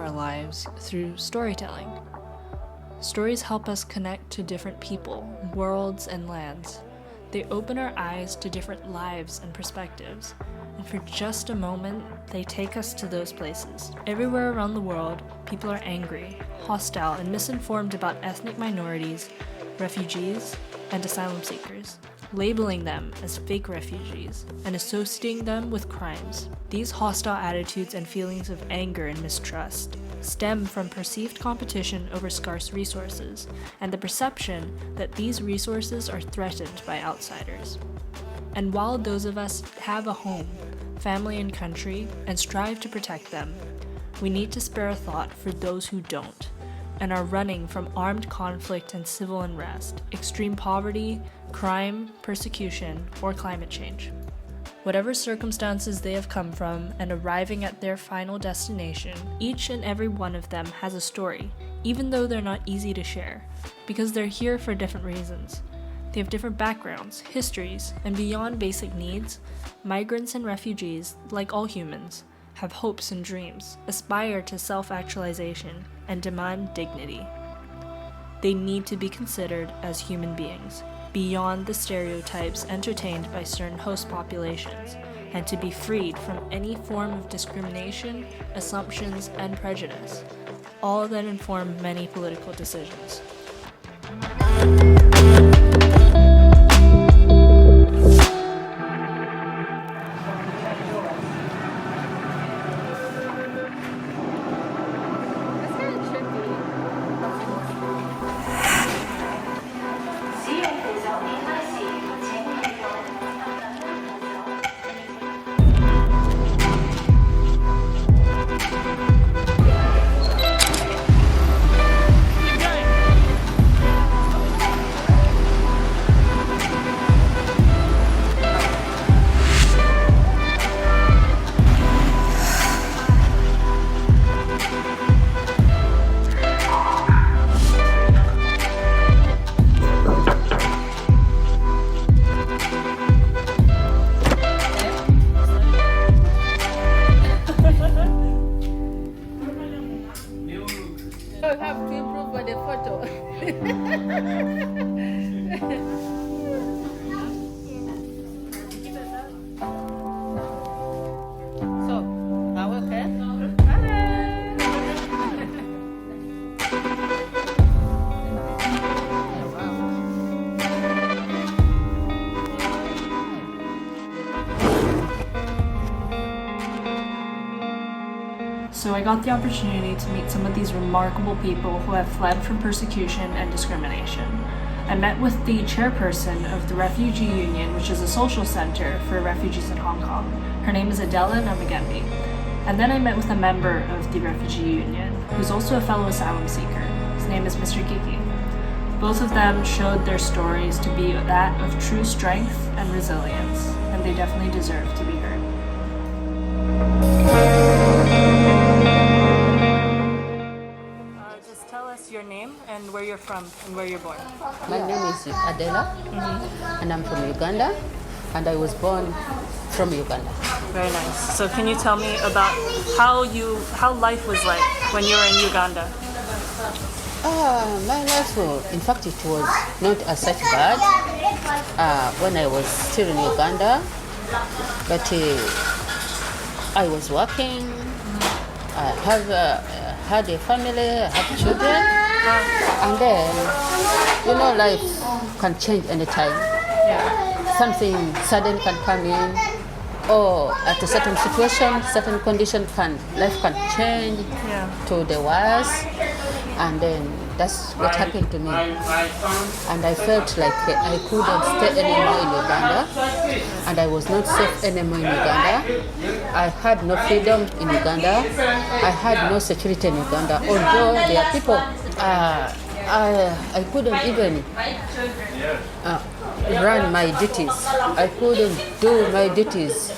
our lives through storytelling. Stories help us connect to different people, worlds, and lands. They open our eyes to different lives and perspectives, and for just a moment, they take us to those places. Everywhere around the world, people are angry, hostile, and misinformed about ethnic minorities, refugees, and asylum seekers, labeling them as fake refugees and associating them with crimes. These hostile attitudes and feelings of anger and mistrust stem from perceived competition over scarce resources and the perception that these resources are threatened by outsiders. And while those of us have a home, family, and country and strive to protect them, we need to spare a thought for those who don't and are running from armed conflict and civil unrest, extreme poverty, crime, persecution, or climate change. Whatever circumstances they have come from and arriving at their final destination, each and every one of them has a story, even though they're not easy to share, because they're here for different reasons. They have different backgrounds, histories, and beyond basic needs, migrants and refugees, like all humans, have hopes and dreams, aspire to self-actualization, and demand dignity. They need to be considered as human beings, beyond the stereotypes entertained by certain host populations, and to be freed from any form of discrimination, assumptions, and prejudice, all that inform many political decisions. I have to improve for the photo. So, are we okay? So I got the opportunity to meet some of these remarkable people who have fled from persecution and discrimination. I met with the chairperson of the Refugee Union, which is a social center for refugees in Hong Kong. Her name is Adela Namagembi. And then I met with a member of the Refugee Union, who's also a fellow asylum seeker. His name is Mr. Kiki. Both of them showed their stories to be that of true strength and resilience, and they definitely deserve to be heard. Just tell us your name and where you're from and where you're born. My name is Adela, and I'm from Uganda, and I was born from Uganda. Very nice. So can you tell me about how life was like when you were in Uganda? My life, in fact, it was not as such bad when I was still in Uganda, but I was working. I have had a family, I have children, and then, life can change anytime. Yeah. Something sudden can come in, or at a certain situation, certain condition life can change to the worse, and then that's what happened to me. And I felt like I couldn't stay anymore in Uganda, and I was not safe anymore in Uganda. I had no freedom in Uganda. I had no security in Uganda. Although there are people, I couldn't even run my duties. I couldn't do my duties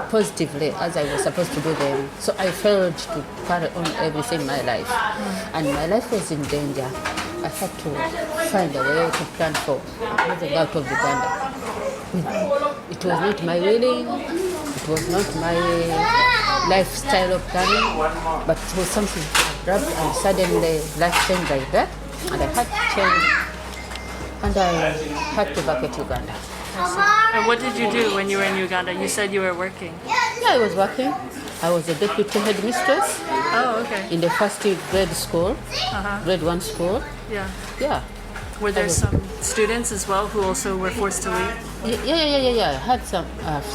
positively as I was supposed to do them. So I failed to carry on everything in my life. And my life was in danger. I had to find a way to plan for moving out of Uganda. It was not my willing, it was not my lifestyle of planning, but it was something abrupt and suddenly life changed like that, and I had to change, and I had to vacate Uganda. And what did you do when you were in Uganda? You said you were working. Yeah, I was working. I was a deputy headmistress Oh, okay. in the first grade school, grade 1 school. Yeah. Yeah. Were there some students as well who also were forced to leave? Yeah. I had some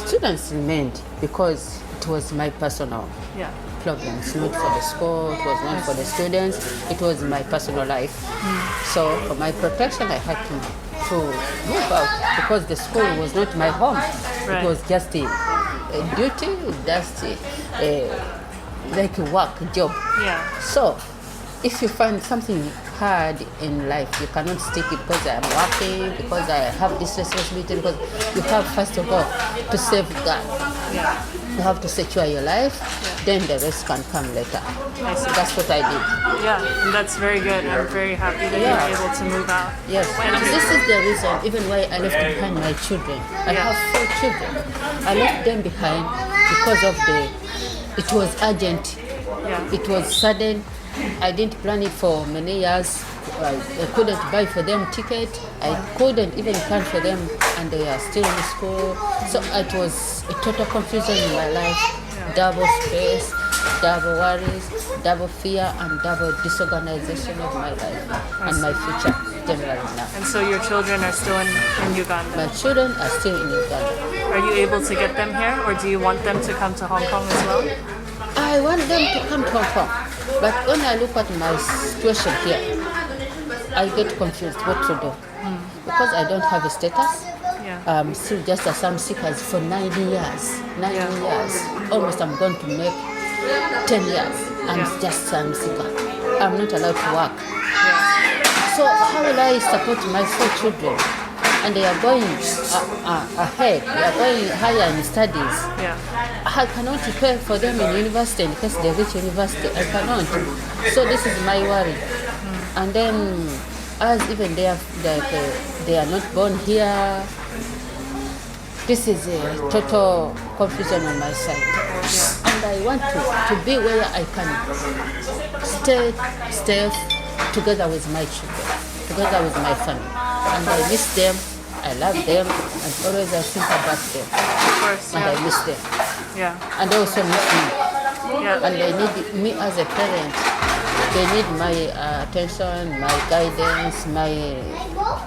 students remained because it was my personal Yeah. problems, not for the school, it was not for the students, it was my personal life. So for my protection, I had to move out because the school was not my home. Right. It was just a duty, just like a work job. Yeah. So if you find something hard in life, you cannot stick it because I am working, because I have this responsibility, because you have first of all to safeguard. Yeah. You have to secure your life, then the rest can come later. So that's what I did. Yeah, and that's very good. I'm very happy that you were able to move out. Yes, and this is the reason even why I left behind my children. I have 4 children. I left them behind because of it was urgent. Yeah. It was sudden. I didn't plan it for many years. I couldn't buy for them ticket. I couldn't even plan for them, and they are still in school. So it was a total confusion in my life. Double stress, double worries, double fear, and double disorganization of my life and my future generally now. And so your children are still in Uganda. My children are still in Uganda. Are you able to get them here, or do you want them to come to Hong Kong as well? I want them to come to Hong Kong, but when I look at my situation here, I get confused what to do because I don't have a status. Yeah. I'm still just asylum seekers for 9 years. 9 years. Almost I'm going to make 10 years. I'm just asylum seeker. I'm not allowed to work. So how will I support my 4 children? And they are going ahead. They are going higher in studies. Yeah. I cannot pay for them in university in case they reach university. I cannot. So this is my worry. And then, as even they are not born here, this is a total confusion on my side. And I want to be where I can stay together with my children, together with my family. And I miss them, I love them, and always I think about them. Of course. And I miss them. Yeah. And they also miss me. Yeah. And they need me as a parent. They need my attention, my guidance, my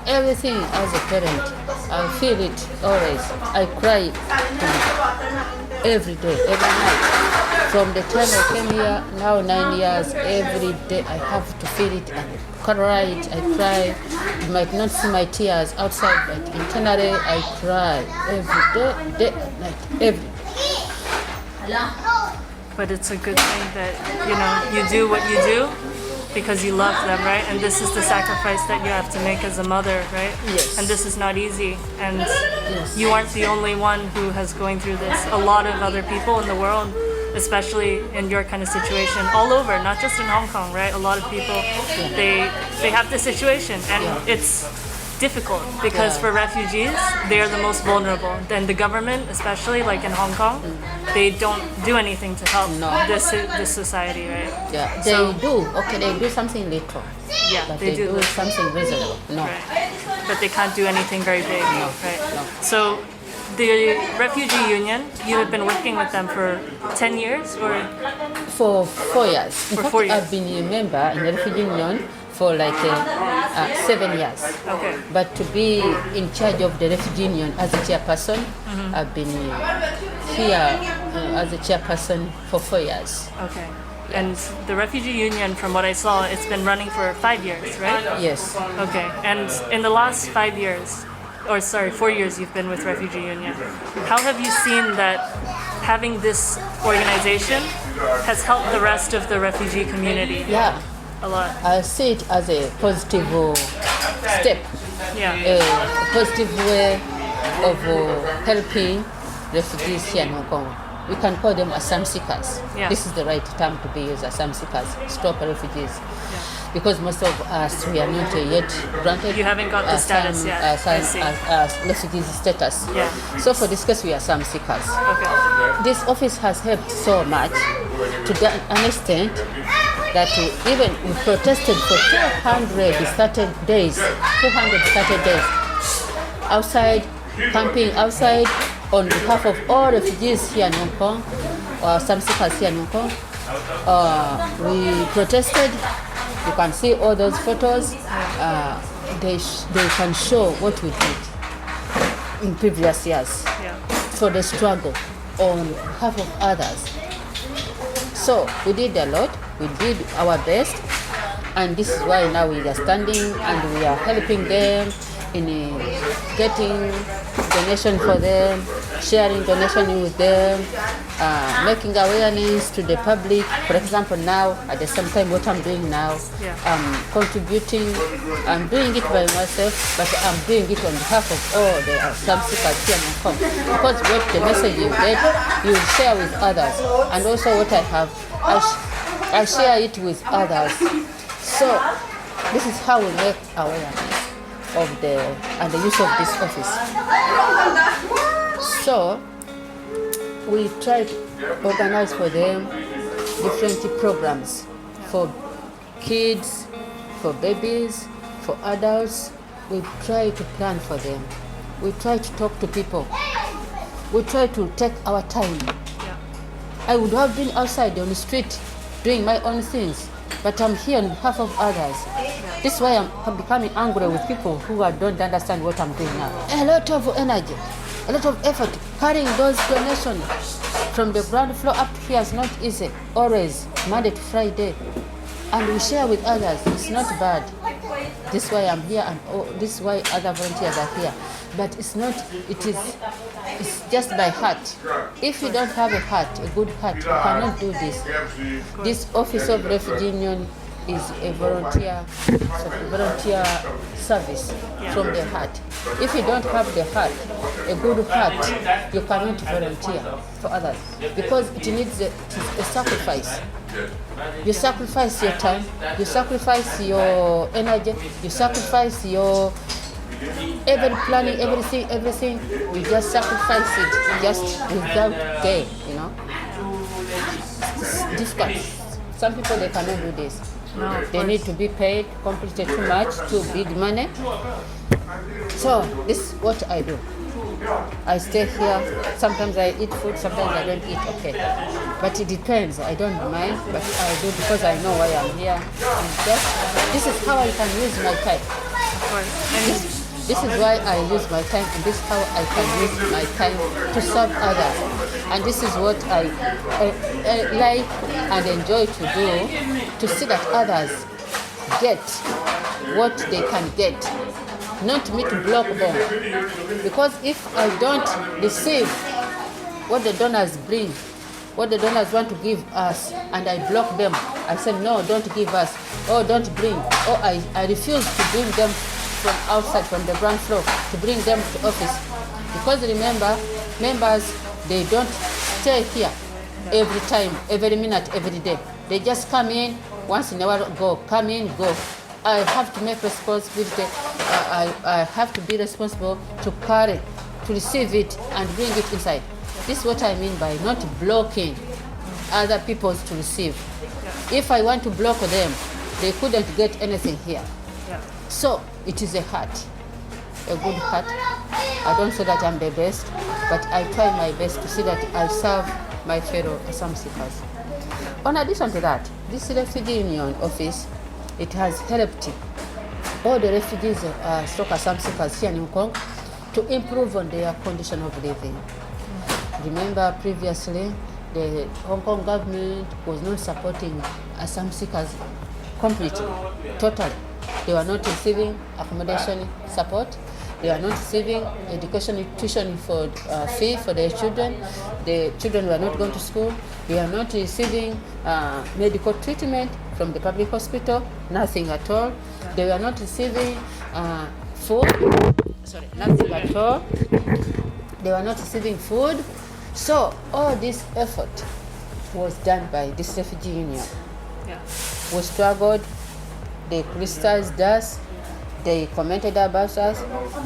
everything as a parent. I feel it always. I cry every day, every night. From the time I came here, now 9 years, every day I have to feel it and cry it. I cry. You might not see my tears outside, but internally I cry every day and night, every day. But it's a good thing that, you do what you do because you love them, right? And this is the sacrifice that you have to make as a mother, right? Yes. And this is not easy. And you aren't the only one who has going through this. A lot of other people in the world, especially in your kind of situation, all over, not just in Hong Kong, right? A lot of people, they have this situation, and it's difficult because for refugees, they are the most vulnerable. Then the government, especially like in Hong Kong, they don't do anything to help this society, right? Yeah, they do. Okay, they do something little. Yeah, but they do something reasonable. No. Right. But they can't do anything very big, right? No. So the Refugee Union, you have been working with them for 10 years or? For 4 years. In For fact, 4 years. I've been a member in the Refugee Union for like 7 years. Okay. But to be in charge of the Refugee Union as a chairperson, I've been here as a chairperson for 4 years. Okay. And the Refugee Union, from what I saw, it's been running for 5 years, right? Yes. Okay. And in the last 5 years, 4 years you've been with Refugee Union, how have you seen that having this organization has helped the rest of the refugee community? Yeah. A lot. I see it as a positive step, Yeah. a positive way of helping refugees here in Hong Kong. We can call them asylum seekers. Yeah. This is the right term to be used, asylum seekers, stop refugees. Because most of us, we are not yet granted. You haven't got the status yet. I see. Refugee status. Yeah. So for this case, we are asylum seekers. Okay. This office has helped so much to an extent. that even we protested for 230 days, outside, camping outside on behalf of all refugees here in Hong Kong, or some seekers here in Hong Kong. We protested. You can see all those photos. They can show what we did in previous years for the struggle on behalf of others. So we did a lot. We did our best, and this is why now we are standing and we are helping them in getting donation for them, sharing donation with them, making awareness to the public. For example, now at the same time, what I'm doing now, contributing. I'm doing it by myself, but I'm doing it on behalf of all the asylum seekers here in Hong Kong. Because what the message you get, you share with others, and also what I have, I share it with others. So this is how we make awareness of the use of this office. So we try to organize for them different programs for kids, for babies, for adults. We try to plan for them. We try to talk to people. We try to take our time. I would have been outside on the street doing my own things, but I'm here on behalf of others. This is why I'm becoming angry with people who don't understand what I'm doing now. A lot of energy, a lot of effort carrying those donations from the ground floor up to here is not easy. Always Monday to Friday, and we share with others. It's not bad. This is why I'm here, and this is why other volunteers are here. But it's not. It's just by heart. If you don't have a heart, a good heart, you cannot do this. This Office of Refugee Union is a volunteer service from the heart. If you don't have the heart, a good heart, you cannot volunteer for others, because it needs a sacrifice. You sacrifice your time, you sacrifice your energy, you sacrifice your planning, everything. You just sacrifice it just without gain, It's difficult. Some people, they cannot do this. No, they need to be paid completely too much, too big money. So this is what I do. I stay here. Sometimes I eat food, sometimes I don't eat. Okay, but it depends. I don't mind, but I do because I know why I'm here. And this is how I can use my time. This is why I use my time, and this is how I can use my time to serve others. And this is what I like and enjoy to do, to see that others get what they can get, not me to block them. Because if I don't receive what the donors bring, what the donors want to give us, and I block them, I say, no, don't give us, or don't bring, or I refuse to bring them from outside, from the ground floor, to bring them to office. Because remember, members, they don't stay here every time, every minute, every day. They just come in, once in a while go, come in, go. I have to make responsibility. I have to be responsible to carry, to receive it and bring it inside. This is what I mean by not blocking other people to receive. If I want to block them, they couldn't get anything here. So it is a heart, a good heart. I don't say that I'm the best, but I try my best to see that I serve my fellow asylum seekers. In addition to that, this Refugee Union office, it has helped all the refugees, stroke asylum seekers here in Hong Kong to improve on their condition of living. Remember previously, the Hong Kong government was not supporting asylum seekers completely, totally. They were not receiving accommodation support. They are not receiving education tuition for fee for their children. The children were not going to school. They are not receiving medical treatment from the public hospital. Nothing at all. They were not receiving food. Nothing at all. They were not receiving food. So all this effort was done by this refugee union. We struggled. They criticized us, they commented about us,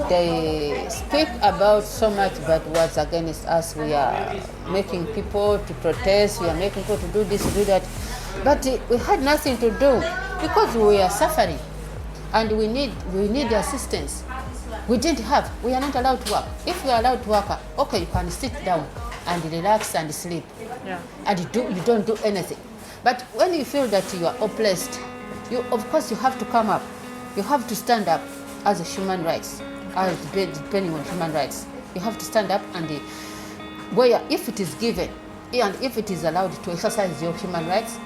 they speak about so much bad words against us. We are making people to protest, we are making people to do this, to do that. But we had nothing to do because we were suffering and we need assistance. We are not allowed to work. If we are allowed to work, okay, you can sit down and relax and sleep. Yeah. And you don't do anything. But when you feel that you are oppressed, of course you have to come up. You have to stand up as a human rights, as depending on human rights. You have to stand up and where if it is given and if it is allowed to exercise your human rights,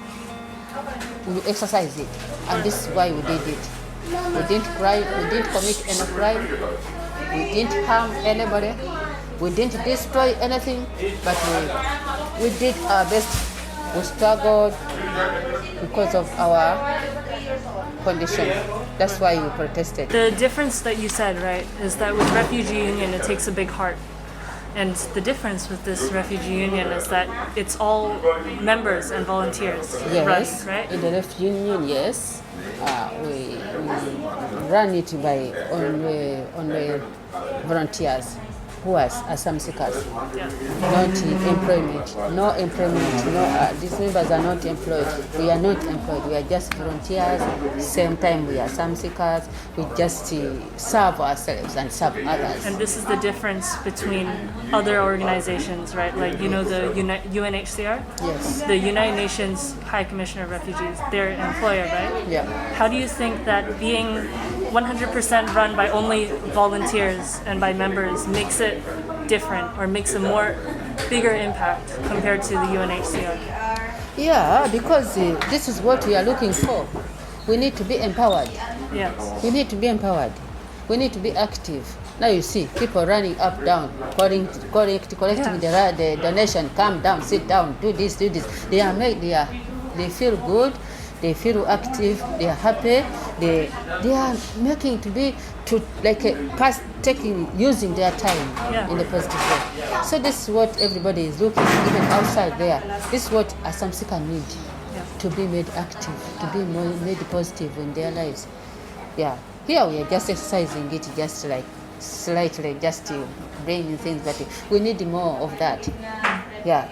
we exercise it. And this is why we did it. We didn't cry, we didn't commit any crime, we didn't harm anybody, we didn't destroy anything, but we did our best. We struggled because of our condition. That's why we protested. The difference that you said, right, is that with Refugee Union, it takes a big heart. And the difference with this Refugee Union is that it's all members and volunteers Yes, run, right? in the Refugee Union, yes. We run it by only volunteers who are asylum seekers, Yeah. not employment. No employment. No, these members are not employed. We are not employed. We are just volunteers. Same time, we are asylum seekers. We just serve ourselves and serve others. And this is the difference between other organizations, right? Like, the UNHCR? Yes. The United Nations High Commissioner of Refugees, their employer, right? Yeah. How do you think that being 100% run by only volunteers and by members makes it different or makes a bigger impact compared to the UNHCR? Yeah, because this is what we are looking for. We need to be empowered. Yes. We need to be empowered. We need to be active. Now you see people running up, down, collecting the donation. Come down, sit down, do this. They feel good. They feel active. They are happy. They are making using their time in a positive way. So this is what everybody is looking, even outside there. This is what asylum seekers need, to be made active, to be made positive in their lives. Yeah. Here we are just exercising it, just like slightly, just to bring in things, but we need more of that. Yeah.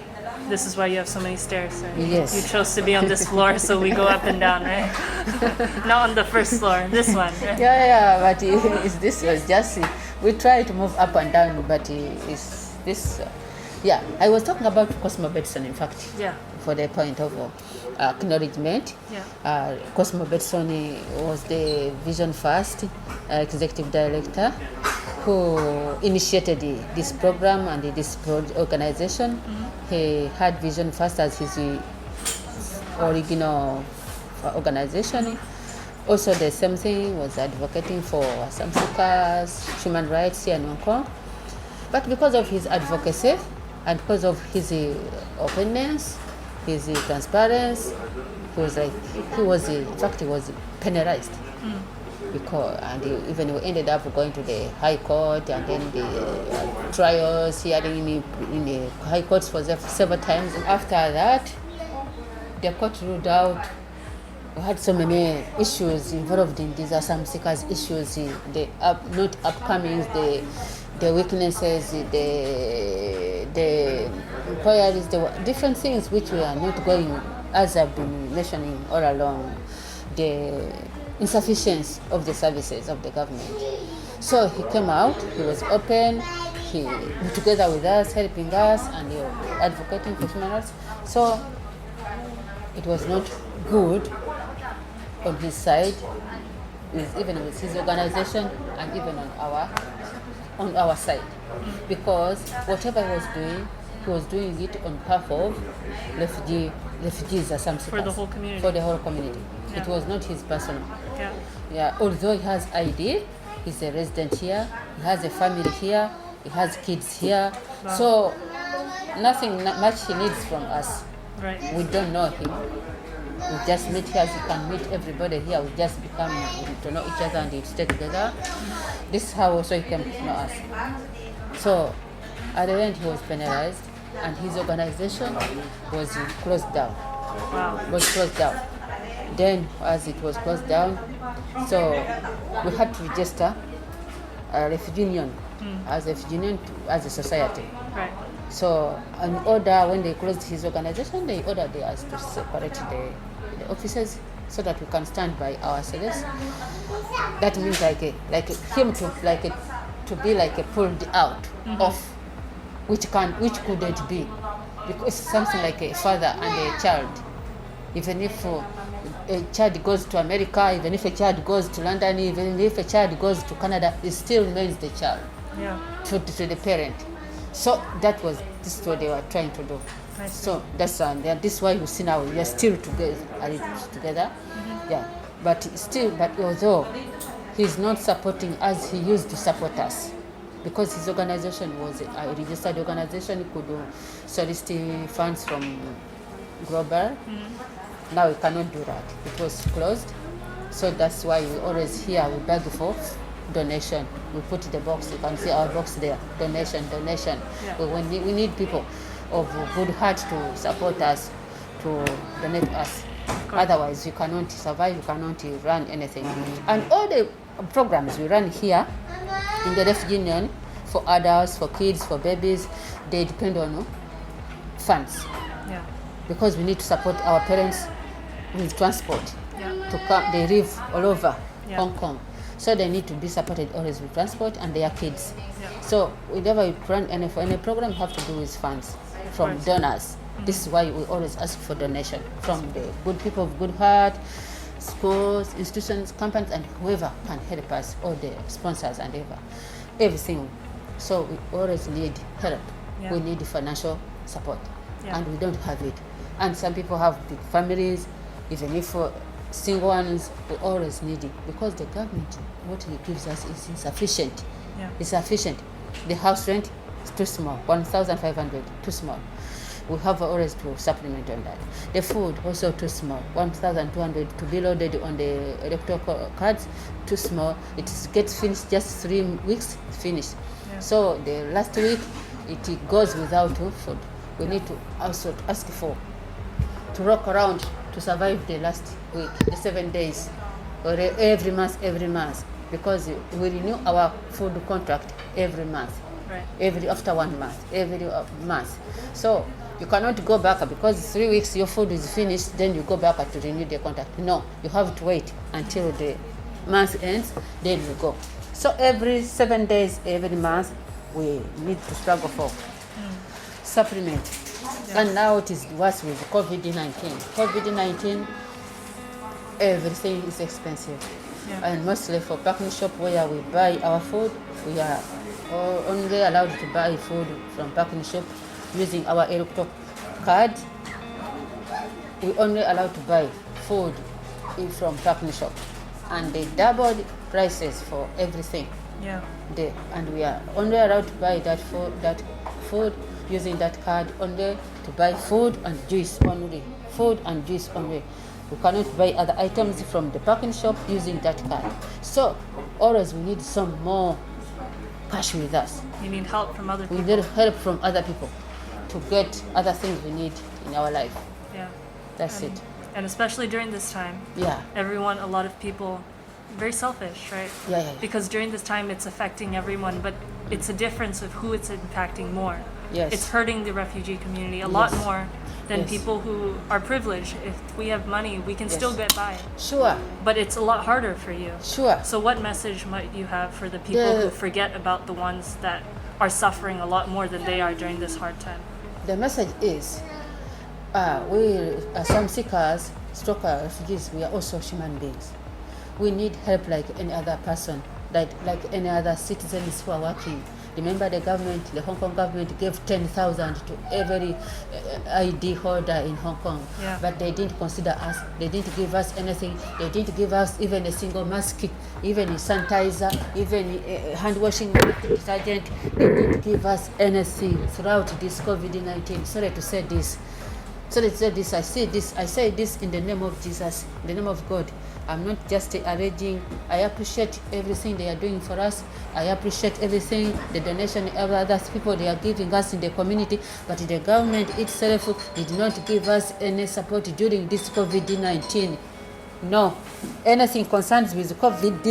This is why you have so many stairs, right? Yes. You chose to be on this floor, so we go up and down, right? Not on the first floor, this one, right? Yeah, but this was just, we try to move up and down, but it's this, yeah. I was talking about Cosmo Betson, in fact, for the point of acknowledgement. Yeah. Cosmo Betson was the Vision First executive director who initiated this program and this organization. Mm-hmm. He had Vision First as his original organization. Also, the same thing was advocating for asylum seekers, human rights here in Hong Kong. But because of his advocacy and because of his openness, his transparency, he was penalized. Mm. And even we ended up going to the High Court and then the trials, hearing in the High Courts for several times. After that, the court ruled out. We had so many issues involved in these asylum seekers issues, the not upcomings, the weaknesses, the inquiries, the different things which we are not going, as I've been mentioning all along, the insufficiency of the services of the government. So he came out, he was open, he together with us, helping us and advocating for human rights. So it was not good on his side, even with his organization and even on our side, because whatever he was doing it on behalf of refugees or something. For the whole community. For the whole community. Yeah. It was not his personal. Yeah. Although he has ID, he's a resident here, he has a family here, he has kids here. Wow. So nothing much he needs from us. Right. We don't know him. We just meet here as you can meet everybody here. We just become to know each other and we stay together. This is how also he came to know us. So at the end he was penalized and his organization was closed down. Wow. Was closed down. Then as it was closed down, so we had to register a refugee union as a refugee union as a society. Right. So an order, when they closed his organization, they ordered us to separate the offices so that we can stand by ourselves. That means him to be like a pulled out of which couldn't be, because it's something like a father and a child. Even if a child goes to America, even if a child goes to London, even if a child goes to Canada, it still remains the child to the parent. So this is what they were trying to do. So this is why you see now we are still together. Yeah, but although he's not supporting as he used to support us, because his organization was a registered organization, could solicit funds from global. Now we cannot do that. It was closed. So that's why we always here we beg for donation. We put the box, you can see our box there. Donation. Yeah. We need people of good heart to support us, to donate us. Otherwise we cannot survive, we cannot run anything. And all the programs we run here in the Refugee Union, for adults, for kids, for babies, they depend on funds. Yeah. Because we need to support our parents with transport. Yeah. To come, they live all over Yeah. Hong Kong, so they need to be supported always with transport and their kids. Yeah. So whenever we run any program, we have to do with funds from course. donors. This is why we always ask for donation from the good people of good heart, schools, institutions, companies, and whoever can help us, all the sponsors and everything. So we always need help. Yeah. We need financial support, Yeah. and we don't have it. And some people have big families, even if single ones, we always need it, because the government, what it gives us is insufficient. Yeah. It's sufficient. The house rent is too small, 1,500, too small. We have always to supplement on that. The food also too small, 1,200 to be loaded on the electoral cards, too small. It gets finished just 3 weeks, finished. Yeah. So the last week, it goes without food. We need to also ask to rock around to survive the last week, the 7 days, or every month, because we renew our food contract every month. Right. After 1 month, every month. So you cannot go back because 3 weeks your food is finished, then you go back to renew the contract. No, you have to wait until the month ends, then you go. So every 7 days, every month, we need to struggle for supplement. Yeah. And now it is worse with COVID-19. COVID-19, everything is expensive. Yeah. And mostly for packing shop where we buy our food, we are only allowed to buy food from packing shop using our electoral card. We only allowed to buy food from packing shop, and they doubled prices for everything. Yeah. And we are only allowed to buy that food using that card only, to buy food and juice only. We cannot buy other items from the packing shop using that card. So always we need some more cash with us. You need help from other We people. need help from other people to get other things we need in our life. Yeah. That's it. And especially during this time, Yeah. a lot of people, very selfish, right? Yeah. Because during this time it's affecting everyone, but it's a difference of who it's impacting more. Yes. It's hurting the refugee community a lot more than Yes. people who are privileged. If we have money, we can still get by. Sure. But it's a lot harder for you. Sure. So what message might you have for the people who forget about the ones that are suffering a lot more than they are during this hard time? The message is, we some seekers, refugees, we are also human beings. We need help like any other person, like any other citizens who are working. Remember the government, the Hong Kong government gave 10,000 to every ID holder in Hong Kong. Yeah. But they didn't consider us. They didn't give us anything. They didn't give us even a single mask, even a sanitizer, even a hand washing detergent. They didn't give us anything throughout this COVID-19. Sorry to say this. I say this in the name of Jesus, in the name of God. I'm not just alleging. I appreciate everything they are doing for us. I appreciate everything, the donation of other people they are giving us in the community. But the government itself did not give us any support during this COVID-19. No, anything concerns with COVID,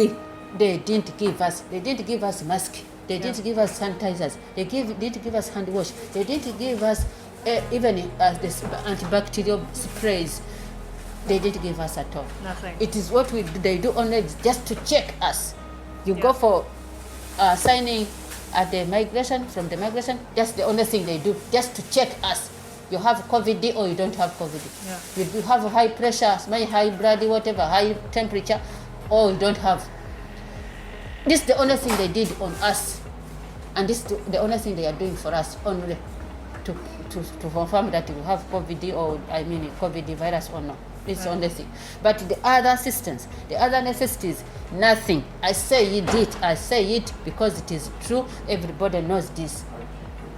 they didn't give us. They didn't give us mask. They didn't give us sanitizers. They didn't give us hand wash. They didn't give us even this antibacterial sprays. They didn't give us at all. Nothing. It is what they do only just to check us. You Yeah. go for signing at the migration, from the migration, that's the only thing they do, just to check us. You have COVID or you don't have COVID. Yeah. You have high pressure, high blood, whatever, high temperature, or you don't have. This is the only thing they did on us. And this is the only thing they are doing for us, only to confirm that you have COVID or, COVID virus or not. It's the only thing. But the other assistance, the other necessities, nothing. I say it because it is true. Everybody knows this.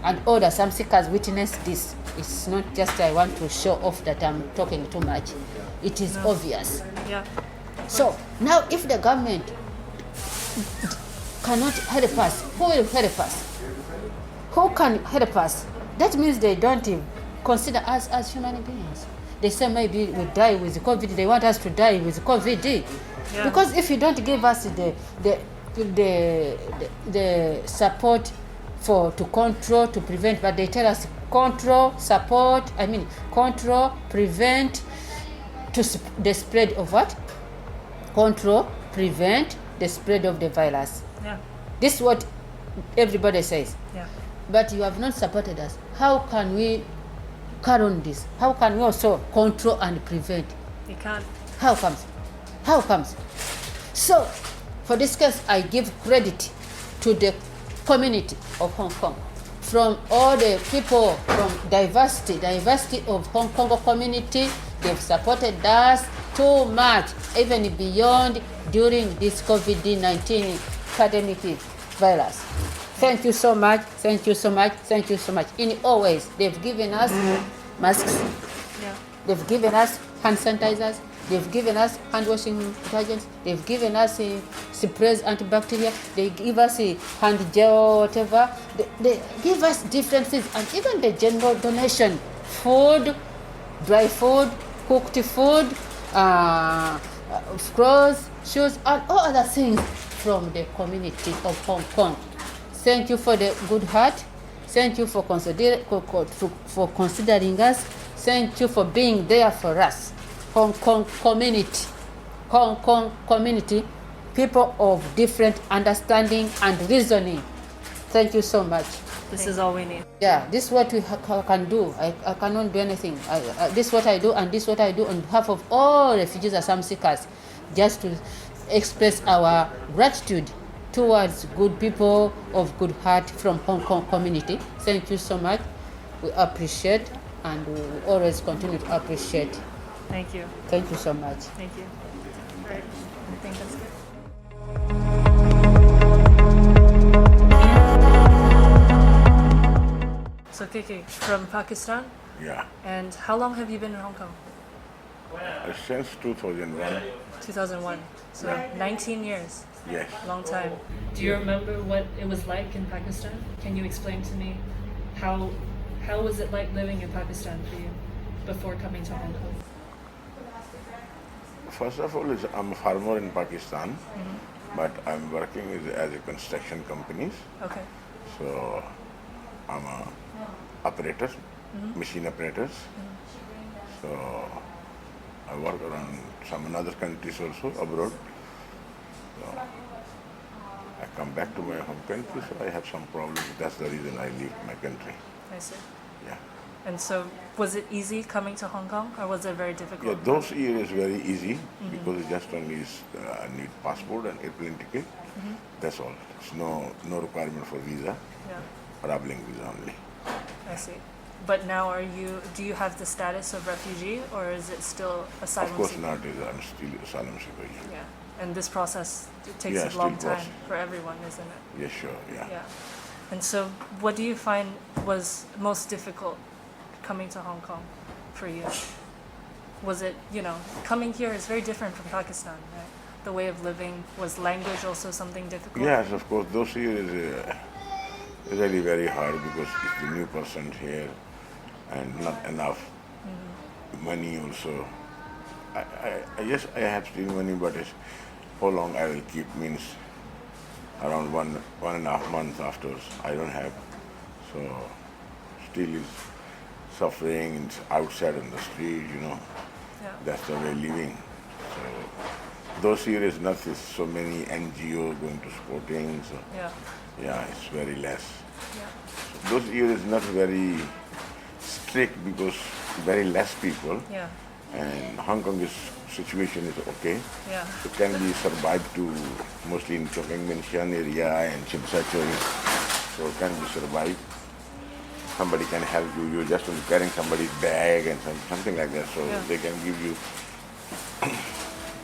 And all the asylum seekers witness this. It's not just I want to show off that I'm talking too much. It is obvious. Yeah. So now if the government cannot help us, who will help us? Who can help us? That means they don't even consider us as human beings. They say maybe we die with COVID. They want us to die with COVID. Yeah. Because if you don't give us the support to control, to prevent, but they tell us control, prevent the spread of what? Control, prevent the spread of the virus. Yeah. This is what everybody says. Yeah. But you have not supported us. How can we carry on this? How can we also control and prevent? You can't. How comes? So, for this case, I give credit to the community of Hong Kong. From all the people from diversity of Hong Kong community, they've supported us too much, even beyond during this COVID-19 epidemic virus. Thank you so much. In all ways, they've given us masks, Yeah. they've given us hand sanitizers, they've given us hand washing detergents, they've given us sprays, antibacterial, they give us hand gel, whatever. They give us different things, and even the general donation, food, dry food, cooked food, clothes, shoes, and all other things from the community of Hong Kong. Thank you for the good heart. Thank you for considering us. Thank you for being there for us. Hong Kong community, people of different understanding and reasoning. Thank you so much. This is all we need. Yeah, this is what we can do. I cannot do anything. This is what I do, and this is what I do on behalf of all refugees and asylum seekers, just to express our gratitude towards good people of good heart from Hong Kong community. Thank you so much. We appreciate, and we will always continue to appreciate. Thank you. Thank you so much. Thank you. All right. I think that's good. So Kiki, from Pakistan, Yeah, and how long have you been in Hong Kong? since 2001. 2001. So 19 years. Yes. Long time. Do you remember what it was like in Pakistan? Can you explain to me how was it like living in Pakistan for you before coming to Hong Kong? First of all, I'm a farmer in Pakistan, but I'm working as a construction company. Okay. So I'm a operator, machine operators. So I work around some other countries also abroad. So I come back to my home country, so I have some problems. That's the reason I leave my country. I see. Yeah. And so was it easy coming to Hong Kong, or was it very difficult? Yeah, those years is very easy because it just only need passport and airplane ticket. That's all. It's no requirement for visa, Yeah. traveling visa only. I see. But now do you have the status of refugee, or is it still asylum Of course seeker? not. I'm still asylum seeker. Yeah. And this process, it takes Yeah, a long still time process. for everyone, isn't it? Yes, sure. Yeah. Yeah. And so what do you find was most difficult coming to Hong Kong for you? Was it, coming here is very different from Pakistan, right? The way of living, was language also something difficult? Yes, of course. Those years is really very hard because it's the new person here and not enough money also. Yes, I have still money, but it's how long I will keep means around one and a half months after I don't have. So still is suffering outside on the street, Yeah. That's the way living. So those here is not so many NGO going to sporting. So Yeah. yeah, it's very less. Yeah. Those here is not very strict because very less people. Yeah. And Hong Kong's situation is okay. Yeah. It can be survived to mostly in Chongqing Shan area and Chimsachori. So it can be survived. Somebody can help you. You're just carrying somebody's bag and something like that. So Yeah. they can give you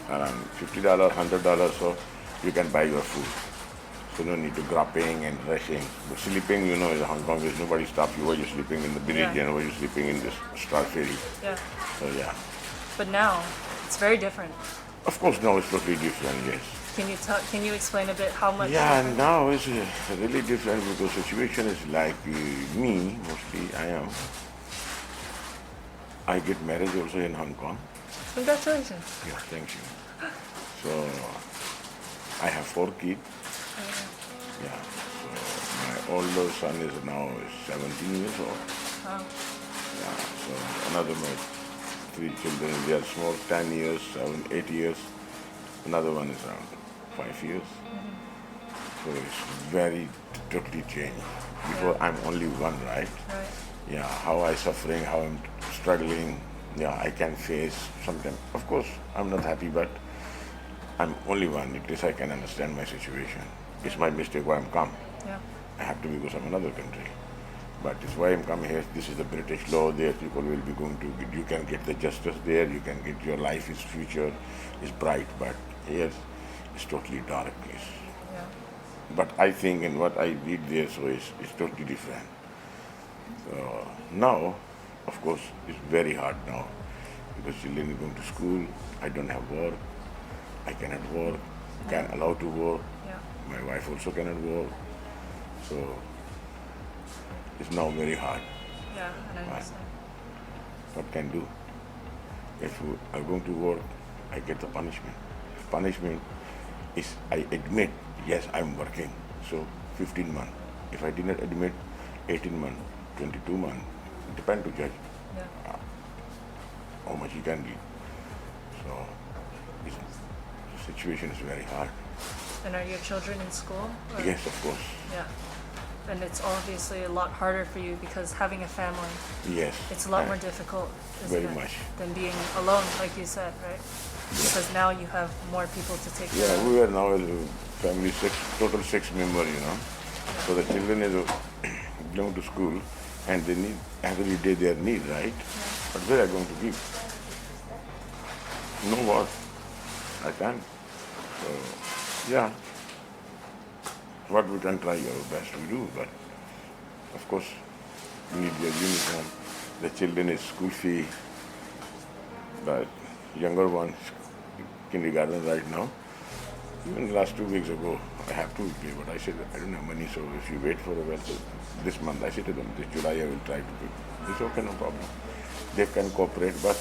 around $50, $100, so you can buy your food. So no need to grabbing and rushing. But sleeping, in Hong Kong, there's nobody stops you. Why you sleeping in the village Yeah. and why you sleeping in this Star Ferry. Yeah. So yeah. But now it's very different. Of course, now it's totally different, yes. Can you explain a bit how much? Yeah, different? now it's really different because situation is like me, mostly I get married also in Hong Kong. Congratulations. Yeah, thank you. So I have 4 kids. Yeah, so my older son is now 17 years old. Wow. Yeah, so another my 3 children, they are small, 10 years, 7, 8 years. Another one is around 5 years. So it's very totally changed. Before I'm only one, right? Right. Yeah, how I suffering, how I'm struggling. Yeah, I can face sometimes. Of course, I'm not happy, but I'm only one. At least I can understand my situation. It's my mistake why I'm come. Yeah. I have to because I'm another country. But it's why I'm coming here. This is the British law. There, people will be going to. You can get the justice there. You can get your life. Is future is bright. But here, it's totally dark. Yeah. But I think and what I read there, so it's totally different. So now, of course, it's very hard now because children are going to school. I don't have work. I cannot work. Can't allow to work. Yeah. My wife also cannot work. So it's now very hard. Yeah. And I Right. understand. What can do? If you are going to work, I get the punishment. Punishment is I admit, yes, I'm working. So 15 months. If I did not admit, 18 months, 22 months. It depends to judge Yeah. how much he can give. So the situation is very hard. And are your children in school? Or? Yes, of course. Yeah. And it's obviously a lot harder for you because having a family, Yes. it's a lot more difficult, isn't Very it? much. Than being alone, like you said, right? Because now you have more people to take care Yeah, of. we are now as a family total 6 members, So the children is going to school and they need every day their need, right? But where are going to give? No what? I can't. So yeah. What we can try our best we do, but of course we need their uniform. The children is school fee. The younger one kindergarten right now. Even last 2 weeks ago, I have to pay, but I said, I don't have money, so if you wait for a while, this month, I said to them, this July I will try to pay. It's okay, no problem. They can cooperate, but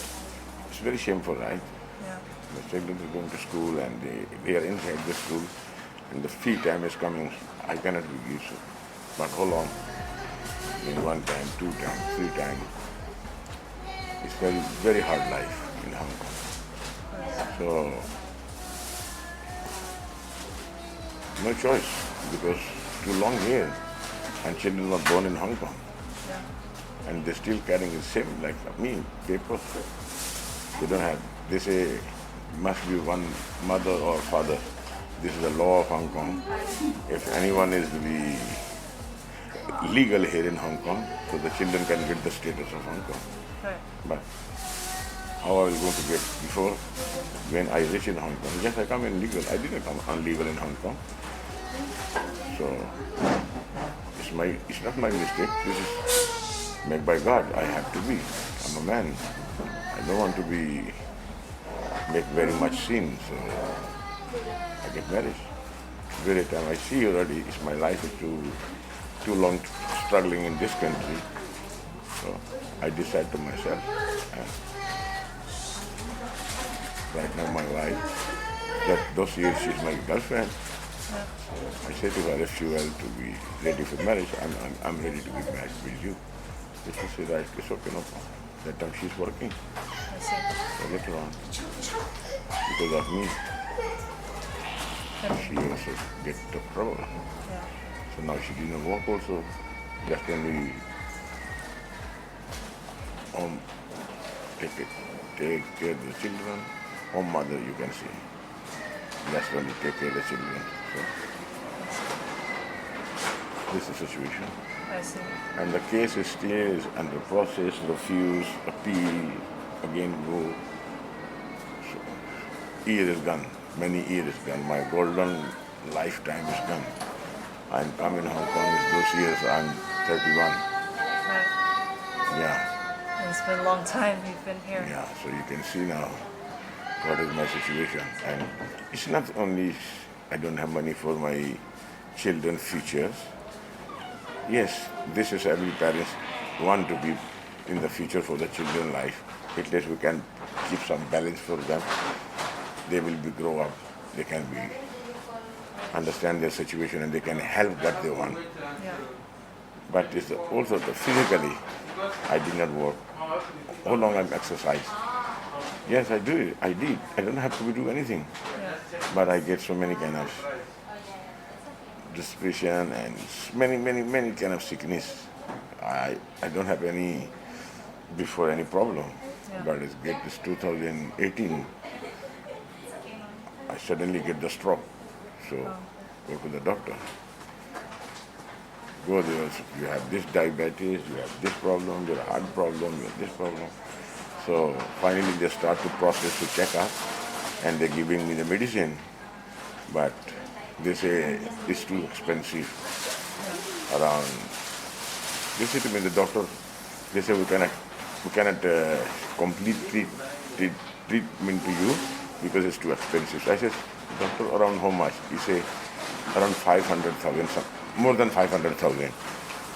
it's very shameful, right? Yeah. The children are going to school and they are inside the school, and the fee time is coming. I cannot give so. But how long? In 1 time, 2 times, 3 times. It's very, very hard life in Hong Kong. So, no choice because too long here and children were born in Hong Kong Yeah. and they're still carrying the same like me, paper. They don't have, they say must be one mother or father. This is the law of Hong Kong. If anyone is to be legal here in Hong Kong, so the children can get the status of Hong Kong. Right. But how I was going to get before when I reach in Hong Kong? Yes, I come in legal. I didn't come illegal in Hong Kong. So it's not my mistake. This is made by God. I have to be. I'm a man. I don't want to be make very much sin. So I get married. Very time I see already, it's my life is too long struggling in this country. So I decide to myself. Right now my wife, that those years she's my girlfriend. I said to her, if you are to be ready for marriage, I'm ready to be married with you. But she said, right, it's okay, no problem. That time she's working. I see. So later on, because of me, she also get into trouble. Yeah. So now she didn't work also. Just only take care of the children. Home mother, you can see. Just only take care of the children. So this is the situation. I see. And the case is still under process, refuse, appeal, again go. So, year is gone, many years is gone. My golden lifetime is gone. I'm coming Hong Kong with those years, I'm 31. Right. Yeah, And it's been a long time you've been here. yeah, so you can see now what is my situation. And it's not only I don't have money for my children's futures. Yes, this is every parents want to be in the future for the children's life. At least we can keep some balance for them. They will be grow up. They can be understand their situation and they can help what they want. Yeah. But it's also the physically, I did not work. How long I'm exercise? Yes, I do it. I did. I don't have to do anything. Yeah. But I get so many kind of depression and many kind of sickness. I don't have any before any problem. Yeah. But it's get this 2018. I suddenly get the stroke. So go to the doctor. Go there, you have this diabetes, you have this problem, you have heart problem, you have this problem. So finally they start to process to check up and they're giving me the medicine. But they say it's too expensive. Around, they say to me, the doctor, they say we cannot complete treatment to you because it's too expensive. So I said, doctor, around how much? He say, around 500,000, more than 500,000.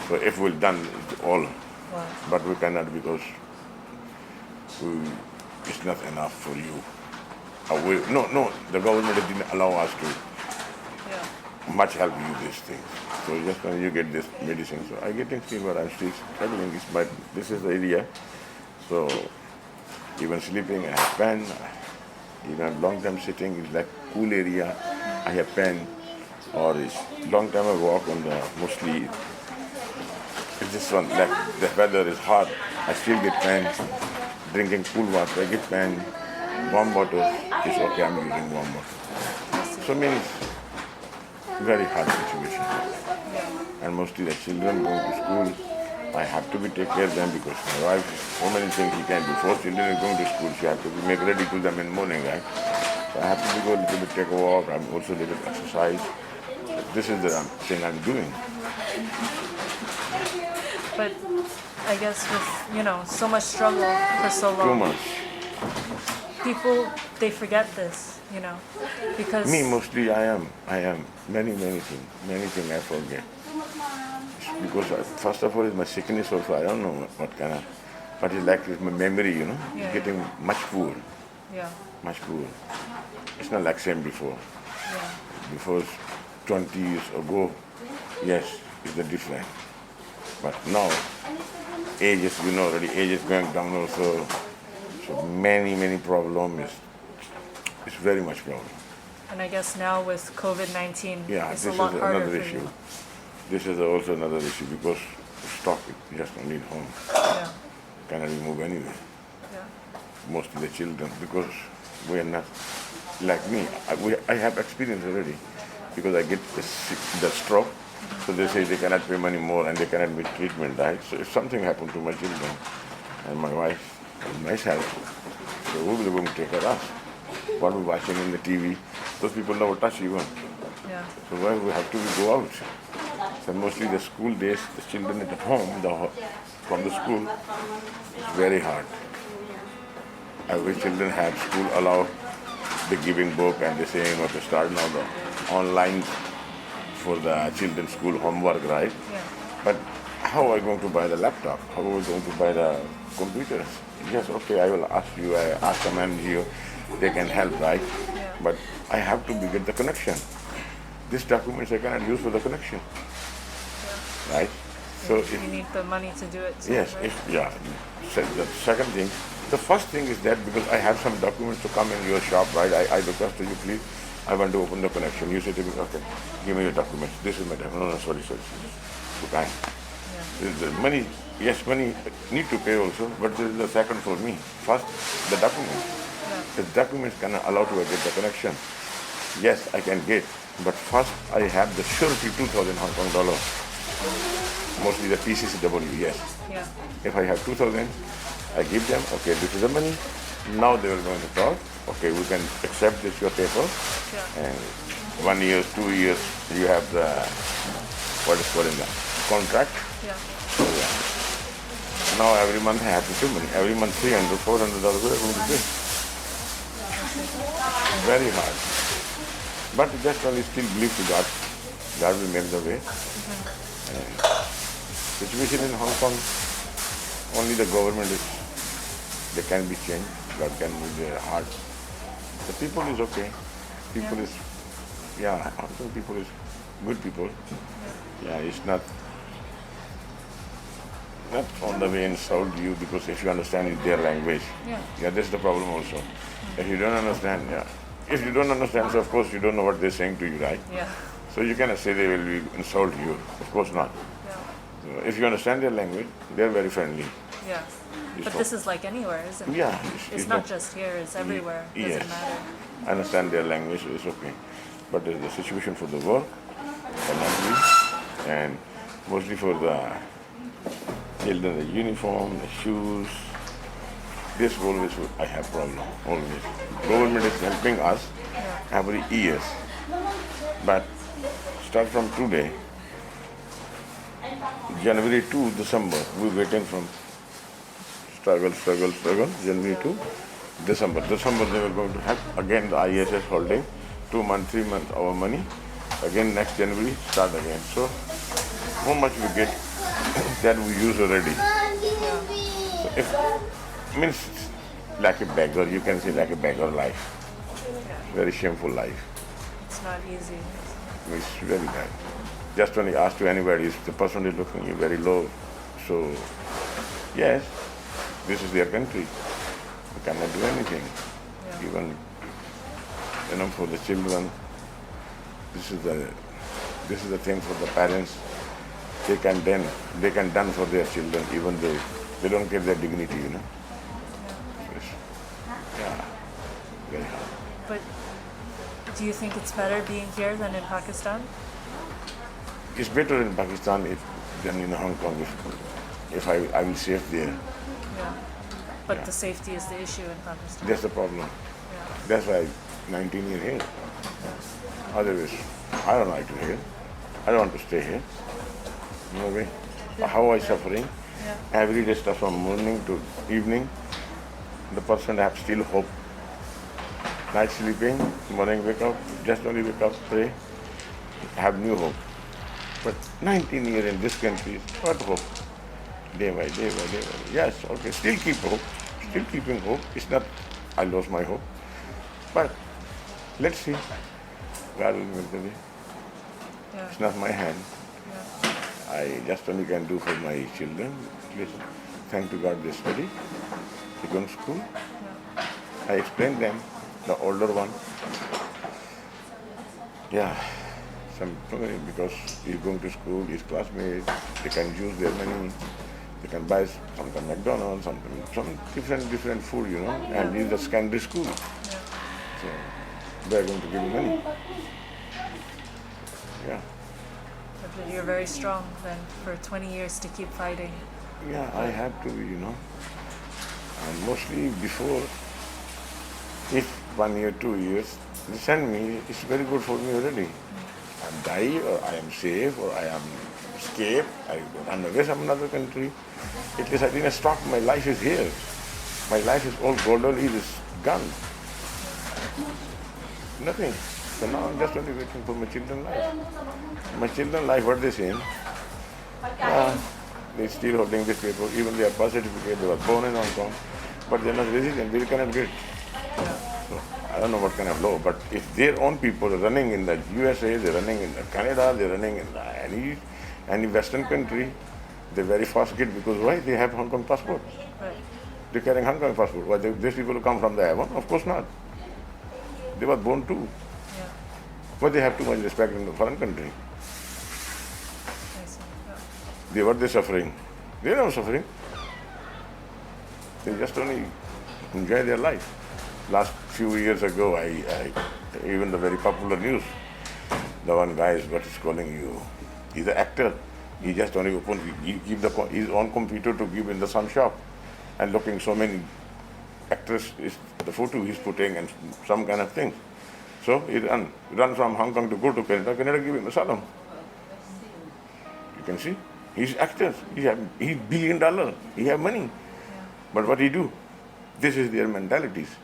So if we're done, it's all. Wow. But we cannot because it's not enough for you. No, the government didn't allow us to Yeah. much help you these things. So just when you get this medicine, so I getting fever, I'm still struggling. This is the area. So even sleeping, I have pain. Even long time sitting is like cool area. I have pain. Or it's long time I walk on the mostly. It's this one like the weather is hot. I still get pain. Drinking cool water, I get pain. Warm water is okay. I'm using warm water. So means very hard situation. And mostly the children going to school. I have to be take care of them because my wife, so many things she can do. 4 children are going to school, she has to be make ready to them in the morning, right? So I have to go a little bit take a walk. I'm also a little bit exercise. So this is the thing I'm doing. But I guess with, so much struggle for so long. Too much. People, they forget this, because... Me mostly I am. Many things I forget. Because first of all, it's my sickness also. I don't know what kind of, but it's like it's my memory, Yeah. getting much poor, Yeah, much poor. It's not like same before. yeah, Before 20 years ago, yes, it's the different. But now, age is, already age is going down also. So many problems. It's very much problem. and I guess now with COVID-19, Yeah, it's this a lot is harder another for issue. you. This is also another issue because stock it just only at home. Yeah, Cannot move anywhere. yeah, Most of the children because we are not like me. I have experience already because I get the stroke. So they say they cannot pay money more and they cannot make treatment, right? So if something happened to my children and my wife and myself, so who will going to take care of us? What we're watching in the TV, those people never touch even. yeah, So why we have to go out? So mostly the school days, the children at home, from the school, it's very hard. Every children have school allow the giving book and they say to start now the online for the children's school homework, right? yeah, But how are you going to buy the laptop? How are we going to buy the computers? Yes, okay, I will ask you, I ask some NGO, they can help, right? Yeah. But I have to get the connection. these documents I cannot use for the connection, right? So if, You need the money to do it too, yes, right? the second thing, the first thing is that because I have some documents to come in your shop, right? I request you, please, I want to open the connection. You say to me, okay, give me your documents. This is my document. No, sorry. You can't. The money, yes, money need to pay also, but this is the second for me. First, the documents. The documents cannot allow to get the connection. Yes, I can get, but first I have the surety 2,000 Hong Kong dollars. Mostly the PCCW, yes. Yeah. If I have 2,000, I give them, okay, this is the money. Now they are going to talk, okay, we can accept this, your paper. And 1 year, 2 years, you have the, what is called in the contract. Yeah. So, now every month I have to pay money. Every month $300, $400 we are going to pay. Very hard. But just only still believe to God. God will make the way. And situation in Hong Kong, only the government is, they can be changed. God can move their heart. The people is okay. People is, Hong Kong people is good people. It's not on the way insult you because if you understand their language. That's the problem also. If you don't understand, if you don't understand, so of course you don't know what they're saying to you, right? So you cannot say they will insult you. Of course not. So if you understand their language, they're very friendly. But this is like anywhere, isn't it? It's not just here, it's everywhere. It doesn't matter. Understand their language, it's okay. But the situation for the work, financially, and mostly for the children, the uniform, the shoes, this always I have problem, always. Government is helping us every year. But start from today, January to December, we waiting from struggle, January to December. December they were going to have again the ISS holding 2 months, 3 months our money. Again next January start again. So how much we get that we use already. So if means like a beggar, you can say like a beggar life. Very shameful life. It's not easy. It's very bad. Just when you ask to anybody, if the person is looking you very low. So yes, this is their country. You cannot do anything. Even for the children, this is the thing for the parents. They can done for their children, even they don't get their dignity, Very hard. But do you think it's better being here than in Pakistan? It's better in Pakistan than in Hong Kong if I will save there. But the safety is the issue in Pakistan. That's the problem. That's why 19 years here. Otherwise, I don't like to here. I don't want to stay here. No way. How I suffering? Every day stuff from morning to evening. The person have still hope. Night sleeping, morning wake up, just only wake up, pray, have new hope. But 19 years in this country, what hope? Day by day. Yes, okay, still keep hope, still keeping hope. It's not I lost my hope. But let's see. God will make the way. It's not my hand. I just only can do for my children. Listen, thank to God they study. They go to school. I explain them, the older one. Because he's going to school, his classmates, they can use their money. They can buy sometimes McDonald's, some different food, and this is a secondary school. So they're going to give you money. But you're very strong then for 20 years to keep fighting. I have to, And mostly before, if 1 year, 2 years, they send me, it's very good for me already. I die or I am safe or I am escaped, I run away from another country. At least I didn't stop, my life is here. My life is all golden, it is gone. Nothing. So now I'm just only waiting for my children's life. My children's life, what they saying? They're still holding this paper, even their birth certificate, they were born in Hong Kong, but they're not resident, they cannot get. So I don't know what kind of law, but if their own people are running in the USA, they're running in the Canada, they're running in any Western country, they're very fast kid because why? They have Hong Kong passport. Right. They're carrying Hong Kong passport. Why these people who come from the heaven? Of course not. They were born too. Yeah. But they have too much respect in the foreign country. I see. Yeah. They suffering. They're not suffering. They just only enjoy their life. Last few years ago, I even the very popular news, the one guy is what is calling you. He's an actor. He just only give his own computer to give in some shop, and looking so many actors is the photo he's putting and some kind of things. So he run from Hong Kong to go to Canada. Canada give him asylum. You can see he's actors. He's $1 billion. He have money, but what he do? This is their mentalities.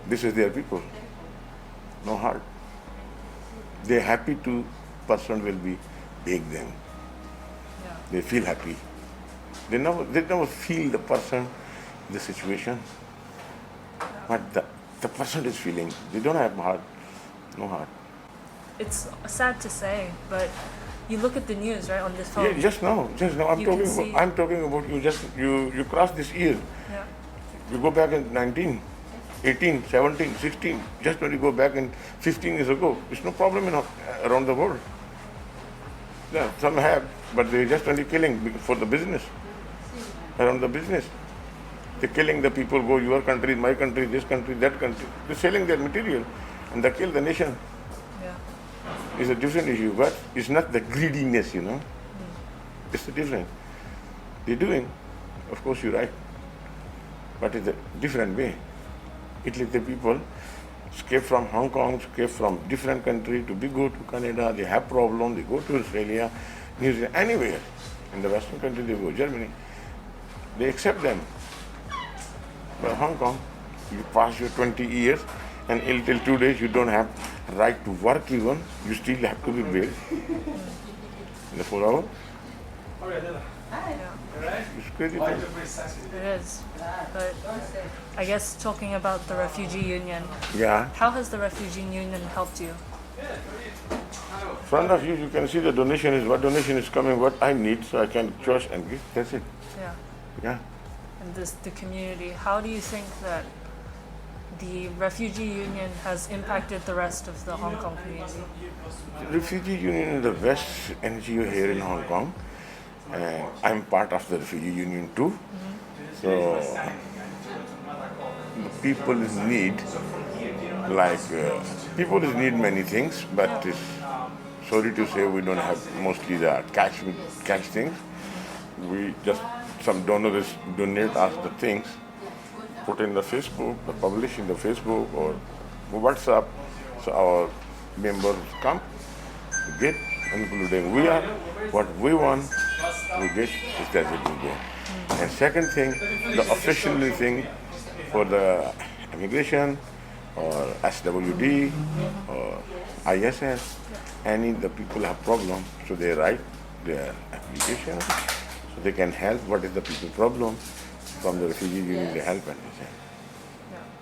This is their people. No heart. They're happy to person will be beg them. Yeah. They feel happy. They never feel the person, the situation. But the person is feeling. They don't have heart. No heart. It's sad to say, but you look at the news, right, on this phone. Yeah, just now. I'm talking about you cross this year. Yeah. You go back in 19, 18, 17, 16, just when you go back in 15 years ago, it's no problem around the world. Yeah, some have, but they're just only killing for the business, around the business. They're killing the people, go your country, my country, this country, that country. They're selling their material and they kill the nation. Yeah. It's a different issue, but it's not the greediness, It's the different. They're doing, of course you're right, but it's a different way. Italy, the people escape from Hong Kong, escape from different country to go to Canada, they have problem, they go to Australia, New Zealand, anywhere. In the Western country, they go Germany. They accept them. But Hong Kong, you pass your 20 years and until 2 days you don't have right to work even, you still have to be bailed in the 4 hours. It's crazy thing. It is. But I guess talking about the Refugee Union, Yeah. how has the Refugee Union helped you? Front of you can see the donation is coming, what I need, so I can choose and give. That's it. Yeah. Yeah. And the community, how do you think that the Refugee Union has impacted the rest of the Hong Kong community? The Refugee Union is the best NGO here in Hong Kong. And I'm part of the Refugee Union too. So the people is need, people is need many things, but sorry to say we don't have mostly the cash things. We just, some donors donate us the things, put in the Facebook, publish in the Facebook or WhatsApp, so our members come, get, including what we want, we get, is that it will go. And second thing, the official thing for the immigration or SWD or ISS, the people have problem, so they write their application, so they can help what is the people problem. From the Refugee Union, they help and they send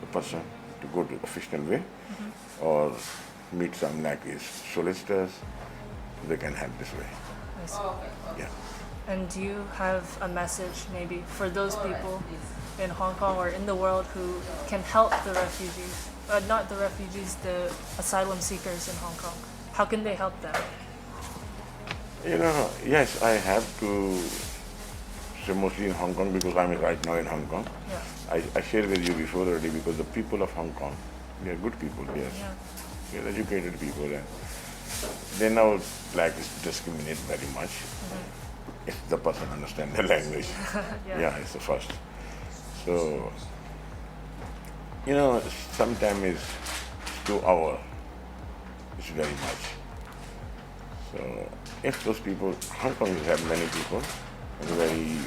the person to go to the official way or meet some solicitors, they can help this way. I see. Yeah. And do you have a message maybe for those people in Hong Kong or in the world who can help the refugees, not the refugees, the asylum seekers in Hong Kong? How can they help them? Yes, I have to say mostly in Hong Kong because I'm right now in Hong Kong. Yeah. I shared with you before already because the people of Hong Kong, they are good people, yes. Yeah. They are educated people and they now discriminate very much. If the person understands the language. Yeah, it's the first. So, sometimes it's 2 hours. It's very much. So, if those people, Hong Kong have many people, and very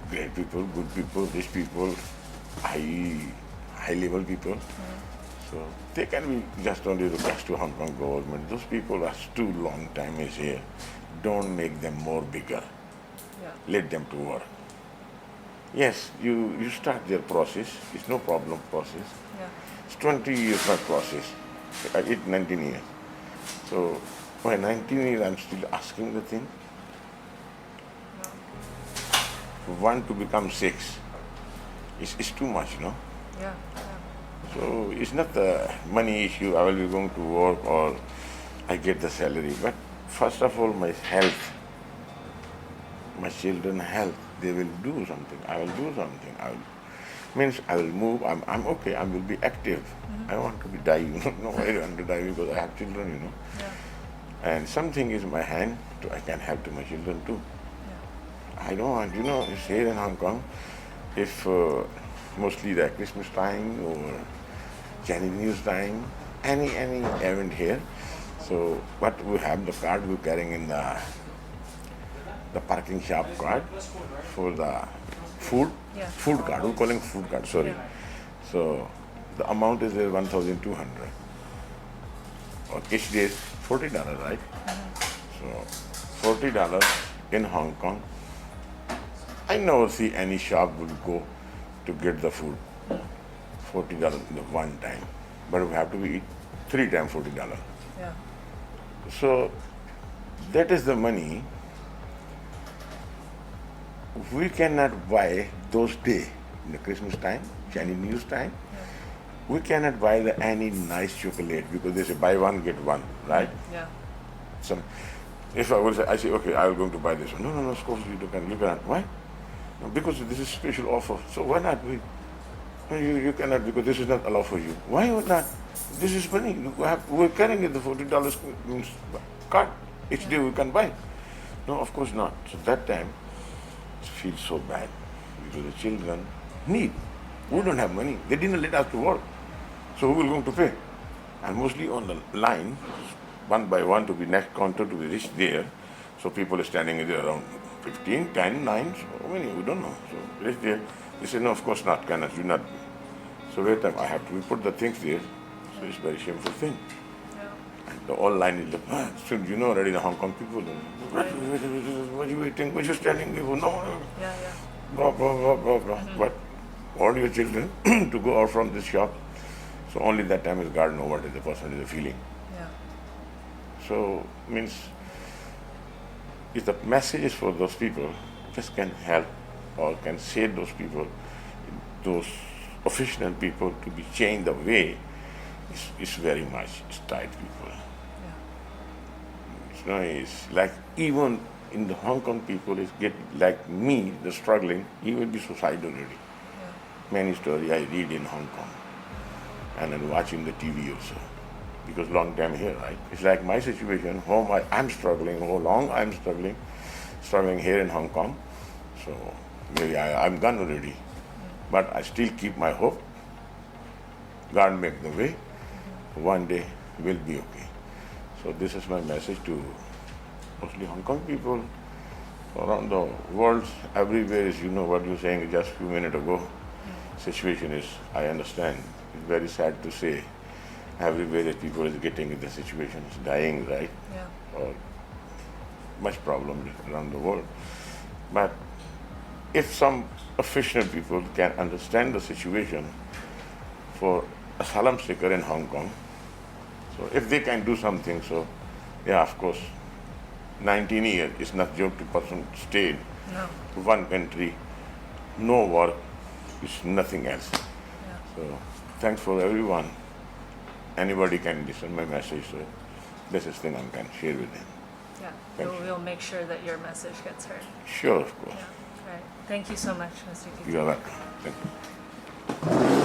great people, good people, rich people, high level people. So they can be just only request to Hong Kong government. Those people are too long time is here. Don't make them more bigger. Yeah. Let them to work. Yes, you start their process. It's no problem process. Yeah. It's 20 years my process. I did 19 years. So by 19 years, I'm still asking the thing. One to become six. It's too much, no? Yeah. So it's not the money issue, I will be going to work or I get the salary. But first of all, my health, my children's health, they will do something. I will do something. I will move. I'm okay. I will be active. I want to be die. No, I don't want to die because I have children. Yeah. And something is in my hand, so I can help to my children too. Yeah. I don't want, it's here in Hong Kong, if mostly the Christmas time or Chinese New Year's time, any event here. So what we have, the card we're carrying in the parking shop card for the food, Yeah. food card, we're calling food card, sorry. Yeah. So the amount is 1,200. Or each day is $40, right? So $40 in Hong Kong. I never see any shop will go to get the food. $40 the one time. But we have to eat 3 times $40. Yeah. So that is the money we cannot buy those days in the Christmas time, Chinese New Year's time. We cannot buy any nice chocolate because they say buy one get one, right? Yeah. Some, if I will say, I say, okay, I am going to buy this one. No, of course you cannot. Why? No, because this is special offer. So why not? You cannot because this is not allowed for you. Why not? This is money. We're carrying it, the $40 card. Each day we can buy. No, of course not. So that time, it feels so bad because the children need. We don't have money. They didn't let us to work. So who will going to pay? And mostly on the line, one by one to be next counter to be reached there. So people are standing there around 15, 10, 9, so many, we don't know. So reach there. They say, no, of course not, cannot, do not. So wait time, I have to put the things there. So it's a very shameful thing. Yeah. And the whole line is like, so already the Hong Kong people, what are you waiting? What are you standing there for? No, Yeah. blah, blah, blah, blah, blah. But all your children to go out from this shop, so only that time is God know what is the person is feeling. Yeah. So means if the message is for those people, just can help or can save those people, those official people to be changed the way, it's very much it's tight people. Yeah. It's like even in the Hong Kong people, it's get like me, the struggling, he will be suicidal already. Yeah. Many stories I read in Hong Kong and then watching the TV also. Because long time here, right? It's like my situation, home I'm struggling, how long I'm struggling here in Hong Kong. So maybe I'm gone already. But I still keep my hope. God make the way. One day we'll be okay. So this is my message to mostly Hong Kong people around the world. Everywhere is, what you're saying just a few minutes ago. Situation is, I understand. It's very sad to say. Everywhere that people is getting in the situation, is dying, right? Yeah. Or much problem around the world. But if some official people can understand the situation for asylum seeker in Hong Kong, so if they can do something, so yeah, of course, 19 years is not joke to person stayed No. to one country, no work, is nothing else. Yeah. So thanks for everyone. Anybody can listen my message, so this is thing I can share with them. Yeah. Thank you. We'll make sure that your message gets heard. Sure, of course. Yeah. Right. Thank you so much, Mr. Keating. You are welcome. Thank you.